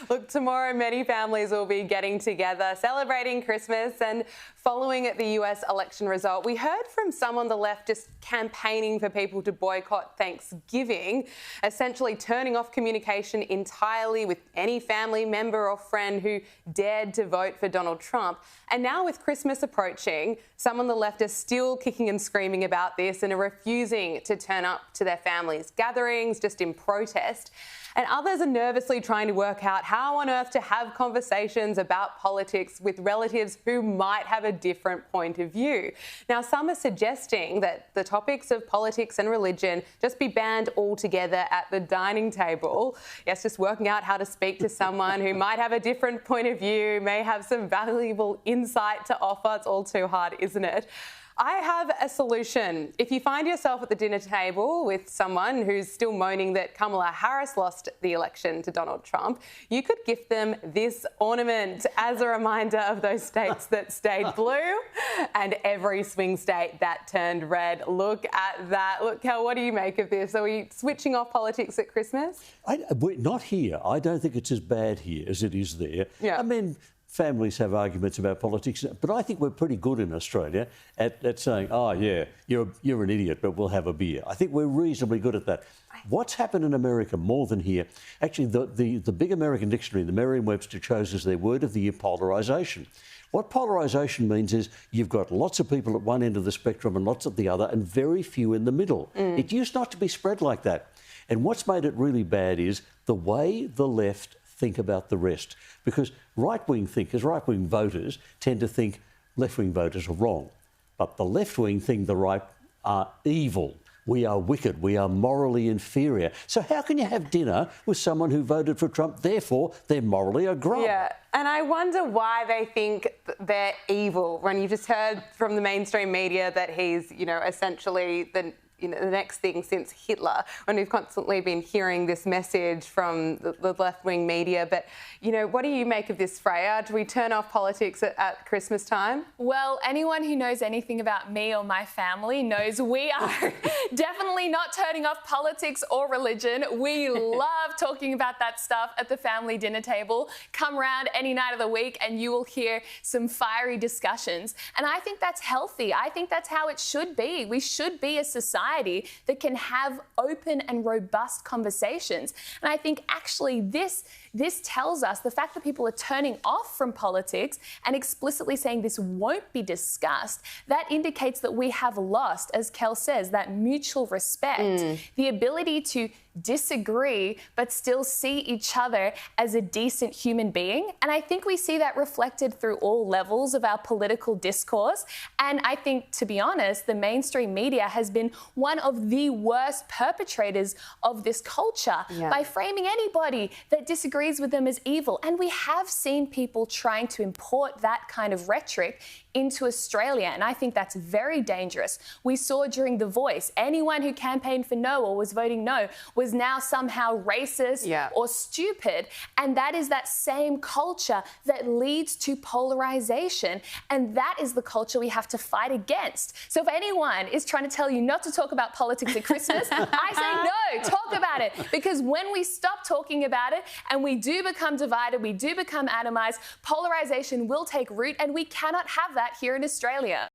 Look, tomorrow many families will be getting together, celebrating Christmas, and following the US election result, we heard from some on the left just campaigning for people to boycott Thanksgiving, essentially turning off communication entirely with any family member or friend who dared to vote for Donald Trump. And now with Christmas approaching, some on the left are still kicking and screaming about this and are refusing to turn up to their families' gatherings just in protest. And others are nervously trying to work out how on earth to have conversations about politics with relatives who might have a different point of view. Now, some are suggesting that the topics of politics and religion just be banned altogether at the dining table. Yes, just working out how to speak to someone who might have a different point of view, may have some valuable insight to offer. It's all too hard, isn't it? I have a solution. If you find yourself at the dinner table with someone who's still moaning that Kamala Harris lost the election to Donald Trump, you could gift them this ornament as a reminder of those states that stayed blue and every swing state that turned red. Look at that. Look, Kel, what do you make of this? Are we switching off politics at Christmas? We're not here. I don't think it's as bad here as it is there. Yeah. I mean, families have arguments about politics, but I think we're pretty good in Australia at saying, oh, yeah, you're an idiot, but we'll have a beer. I think we're reasonably good at that. What's happened in America more than here? Actually, the big American dictionary, the Merriam-Webster, chose as their word of the year polarisation. What polarisation means is you've got lots of people at one end of the spectrum and lots at the other and very few in the middle. It used not to be spread like that. And what's made it really bad is the way the left think about the rest. Because right-wing thinkers, right-wing voters tend to think left-wing voters are wrong. But the left-wing think the right are evil. We are wicked. We are morally inferior. So how can you have dinner with someone who voted for Trump? Therefore, they're morally a grub. Yeah, and I wonder why they think they're evil when you just heard from the mainstream media that he's, essentially the next thing since Hitler, when we've constantly been hearing this message from the left-wing media. But, what do you make of this, Freya? Do we turn off politics at Christmas time? Well, anyone who knows anything about me or my family knows we are definitely not turning off politics or religion. We love talking about that stuff at the family dinner table. Come round any night of the week and you will hear some fiery discussions. And I think that's healthy. I think that's how it should be. We should be a society that can have open and robust conversations. And I think actually this tells us the fact that people are turning off from politics and explicitly saying this won't be discussed, that indicates that we have lost, as Kel says, that mutual respect, the ability to disagree but still see each other as a decent human being. And I think we see that reflected through all levels of our political discourse. And I think, to be honest, the mainstream media has been one of the worst perpetrators of this culture by framing anybody that disagrees with them as evil. And we have seen people trying to import that kind of rhetoric into Australia, and I think that's very dangerous. We saw during The Voice, anyone who campaigned for no or was voting no was now somehow racist or stupid, and that is that same culture that leads to polarisation, and that is the culture we have to fight against. So if anyone is trying to tell you not to talk about politics at Christmas, I say no, talk about it, because when we stop talking about it and we do become divided, we do become atomised, polarisation will take root, and we cannot have that here in Australia.